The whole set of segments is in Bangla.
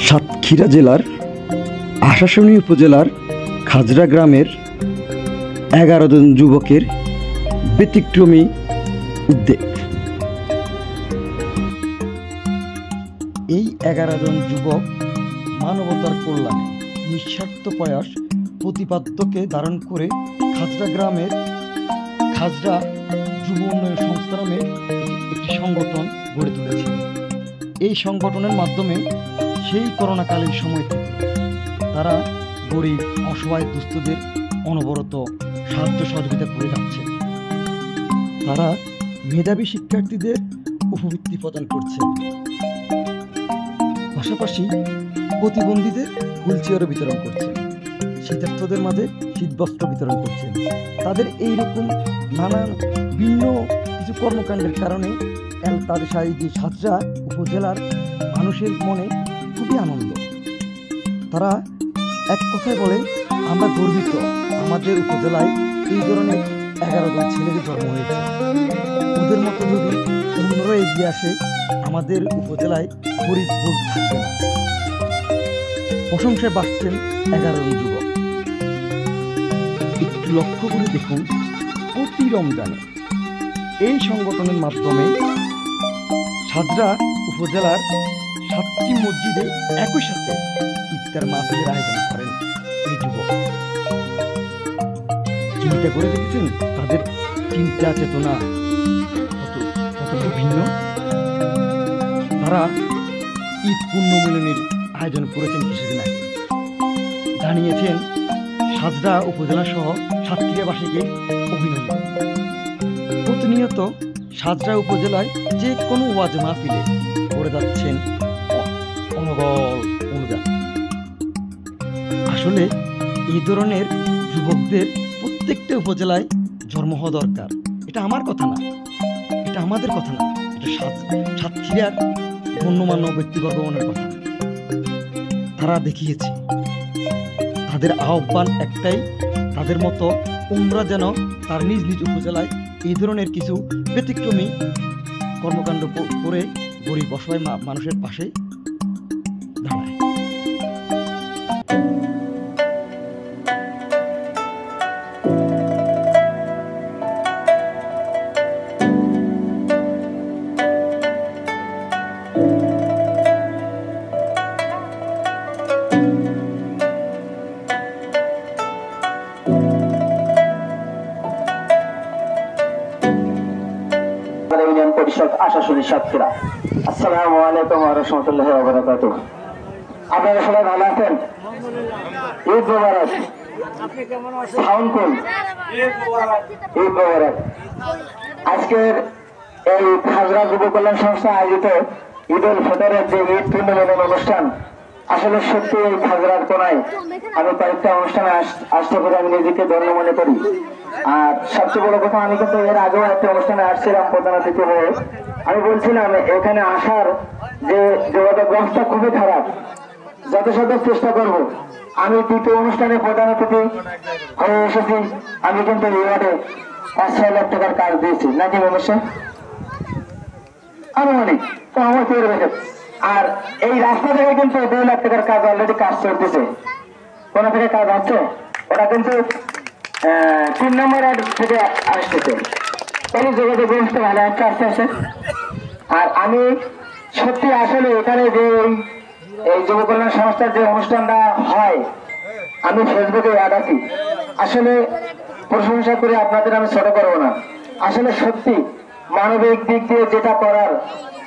সাতক্ষীরা জেলার আশাশুনি উপজেলার খাজরা গ্রামের 11 জন যুবকের ব্যতিক্রমী উদ্যোগ। এই 11 জন যুবক মানবতার কল্যাণে নিঃস্বার্থ প্রয়াস প্রতিপাদ্যকে ধারণ করে খাজরা গ্রামের খাজরা যুব উন্নয়ন সংস্থা নামে একটি সংগঠন গড়ে তুলেছে। এই সংগঠনের মাধ্যমে সেই করোনাকালীন সময় থেকে তারা গরিব অসহায় দুস্থদের অনবরত সাহায্য সহযোগিতা করে যাচ্ছে। তারা মেধাবী শিক্ষার্থীদের উপবৃত্তি প্রদান করছে, পাশাপাশি প্রতিবন্ধীদের হুইলচেয়ারও বিতরণ করছে, শীতার্থদের মাঝে শীতবস্ত্র বিতরণ করছেন। তাদের এইরকম নানান ভিন্ন কিছু কর্মকাণ্ডের কারণে তাদের যে খাজরা উপজেলার মানুষের মনে খুবই আনন্দ। তারা এক কথায় বলে, আমরা গর্বিত আমাদের উপজেলায় এই ধরনের 11 জন ছেলেদের জন্ম হয়েছে। ওদের মতো যদি অন্যরা এগিয়ে আসে আমাদের উপজেলায় গরিব ভোগ থাকবে না। প্রশংসায় বাসছেন 11 জন যুবক। একটু লক্ষ্য করে দেখুন, প্রতি রমজানে এই সংগঠনের মাধ্যমে খাজরা উপজেলার 7টি মসজিদে একই সাথে ইফতার মাহফিলের আয়োজন করেন এই যুবক। চিন্তা করে দেখেছেন তাদের চিন্তা চেতনা কতটা ভিন্ন। তারা ঈদ পুণ্যমিলনের আয়োজন করেছেন কিছুদিন আগে, জানিয়েছেন খাজরা উপজেলা সহ সাতক্ষীরাবাসীকে অভিনন্দন। প্রতিনিয়ত খাজরা উপজেলায় যে কোনো ওয়াজ মাহফিলে করে যাচ্ছেন অনর্গল অনুদান। আসলে এই ধরনের যুবকদের প্রত্যেকটা উপজেলায় জন্ম হওয়া দরকার। এটা আমার কথা না, এটা আমাদের কথা না, এটা সাতক্ষীরার গণ্যমান্য ব্যক্তিবর্গের কথা। তারা দেখিয়েছে, তাদের আহ্বান একটাই, তাদের মতো অন্যরা যেন তার নিজ নিজ উপজেলায় এই ধরনের কিছু ব্যতিক্রমী কর্মকাণ্ড করে গরিব অসহায় মানুষের পাশে দাঁড়ায়। পরিষদ আশাশুনি সাতক্ষীরা। আসসালামু আলাইকুম ওয়া রাহমাতুল্লাহি ওয়া বারাকাতুহু। আপনারা সবাই ভালো আছেন? ঈদ মোবারক। আপনি কেমন আছেন? সাউন্ড কোন? ঈদ মোবারক। ঈদ মোবারক। আজকের এই খাজরা যুব কল্যাণ সংস্থা আয়োজিত ঈদ উল ফিতরের যে ঈদ পুণ্যমিলন অনুষ্ঠান, আসলে সত্যি এই খাজরার কোনায় আমি কয়েকটা অনুষ্ঠানে আসতে পারে আমি নিজেকে ধন্য মনে করি। আর সবচেয়ে বড় কথা, আমি কিন্তু এর আগেও একটা অনুষ্ঠানে আসছিলাম প্রধান অতিথি হয়ে। আমি বলছিলাম এখানে আসার যে যোগাযোগ ব্যবস্থা খুবই খারাপ, যথাসাধ্য চেষ্টা করব। আমি দ্বিতীয় অনুষ্ঠানে প্রধান অতিথি হয়ে এসেছি। আমি কিন্তু এই ওয়ার্ডে 5-6 লাখ টাকার কাজ দিয়েছি নাকি মনুষ্য আনুমানিক, তো আমার তৈরি হয়েছে। আর এই রাস্তা থেকে কিন্তু 2 লাখ টাকার কাজ অলরেডি কাজ চলতেছে। কোন থেকে কাজ হচ্ছে, ওটা কিন্তু 3 নম্বর ওয়ার্ড থেকে আসতেছে। এই যোগাযোগ ব্যবস্থা ভালো একটা আস্তে আস্তে। আর আমি সত্যি আসলে এখানে যে এই যুব কল্যাণ সংস্থার যে অনুষ্ঠানটা হয়, আমি ফেসবুকে অ্যাড আছি। আসলে প্রশংসা করে আপনাদের আমি ছোট করবো না। আসলে সত্যি মানবিক দিক দিয়ে যেটা করার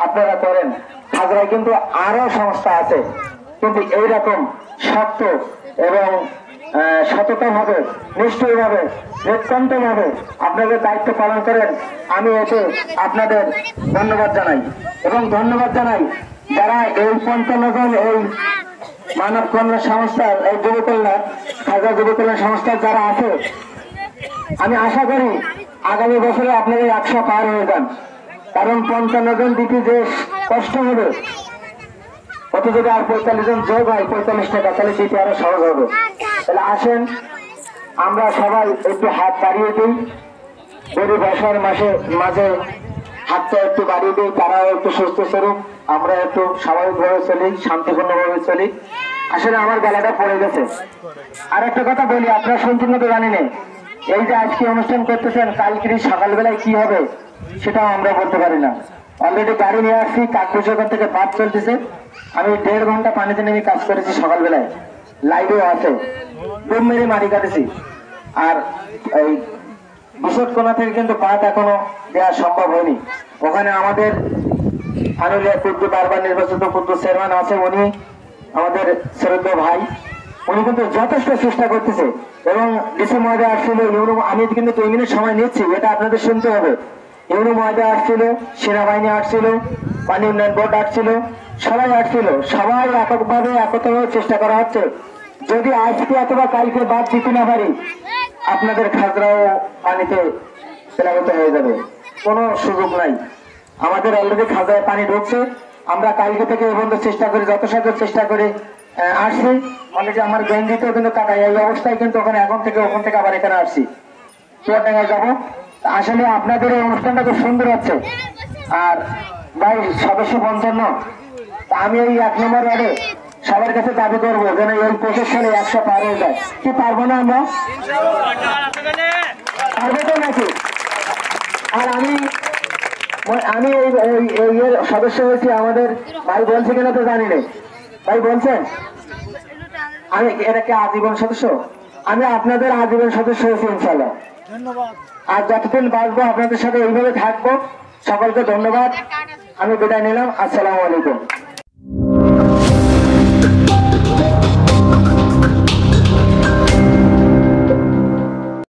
আপনারা করেন। খাজরায় কিন্তু আরো সংস্থা আছে, কিন্তু এইরকম শক্ত এবং সততা ভাবে, নিশ্চয় ভাবে, নিত্যন্ত ভাবে আপনাদের দায়িত্ব পালন করেন। আমি এতে আপনাদের ধন্যবাদ জানাই। এবং ধন্যবাদ জানাই যারা এই 55 জন এই মানব কল্যাণ সংস্থার এই যুব কল্যাণ খাজরা যুব কল্যাণ সংস্থার যারা আছে, আমি আশা করি আগামী বছরে আপনারা 100 পার হয়ে যান। কারণ 55 জন দিতে যে কষ্ট হবে, অত যদি আর 45 জন যোগ হয় 45 টাকা, তাহলে দিতে আরো সহজ হবে। তাহলে আসেন আমরা সবাই একটু হাত বাড়িয়ে দিই, গরিব অসহায় মাঝে হাতটা একটু বাড়িয়ে দিই, তারাও একটু সুস্থ স্বরূপ আমরা একটু স্বাভাবিকভাবে চলি, শান্তিপূর্ণভাবে চলি। আসলে আমার গলাটা পড়ে গেছে। আর একটা কথা বলি, আপনারা শুনছেন না তো জানি না, এই যে আজকে অনুষ্ঠান করতেছেন, কালকে সকালবেলায় কি হবে সেটাও আমরা বলতে পারি না। অলরেডি গাড়ি নিয়ে আসছি, কাকবসেখান থেকে বাস চলতেছে। আমি 1.5 ঘন্টা পানিতে নেমে কাজ করেছি সকালবেলায়, লাইভেও আছে, ডুব মেরে মারি কাটেছি। আর এই বিশদকোনা থেকে কিন্তু পাট এখনো দেওয়া সম্ভব হয়নি। ওখানে আমাদের আনুলিয়া কুদ্দু বারবার নির্বাচিত কুদ্দু চেয়ারম্যান আছে, উনি আমাদের শ্রদ্ধেয় ভাই, উনি কিন্তু যথেষ্ট চেষ্টা করতেছে। এবং ডিসি মহোদয় আসছিল, আমি কিন্তু 2 মিনিট সময় নিচ্ছি, এটা আপনাদের শুনতে হবে। ইউনো মহোদয় আসছিল, সেনাবাহিনী আসছিল, পানি উন্নয়ন বোর্ড আসছিল, সবাই আসছিল, সবাই এককভাবে একত্রভাবে চেষ্টা করা হচ্ছে। যদি আজকে অথবা কালকে বাদ দিতে না পারি, আপনাদের খাজরাও পানিতে প্লাবিত হয়ে যাবে, কোনো সুযোগ নাই। আমাদের অলরেডি খাজরায় পানি ঢুকছে, আমরা কালকে থেকে এই পর্যন্ত চেষ্টা করি, যথাসাধ্য চেষ্টা করে আসছি। অলরেডি আমার গেঞ্জিতেও কিন্তু কাটা, এই অবস্থায় কিন্তু ওখানে ওখান থেকে আবার এখানে আসছি, চুয়াডাঙ্গায় যাবো। আসলে আপনাদের এই অনুষ্ঠানটা খুব সুন্দর হচ্ছে। আর ভাই সদস্য 55, আমি এই 1 নম্বর ওয়ার্ডে সবার কাছে দাবি করবো যেন এই 25 সালে 100 পার হয়ে যায়। কি পারবো না আমরা? পারবো তো নাকি? আর আমি এই সদস্য হয়েছি, আমাদের ভাই বলছে কিনা তো জানি না, ভাই বলছেন আমি এটাকে আজীবন সদস্য, আমি আপনাদের আজীবন সদস্য হয়েছি ইনশাল্লাহ। আর যতদিন বাঁচবো আপনাদের সাথে এইভাবে থাকবো। সকলকে ধন্যবাদ, আমি বিদায় নিলাম। আসসালামু আলাইকুম।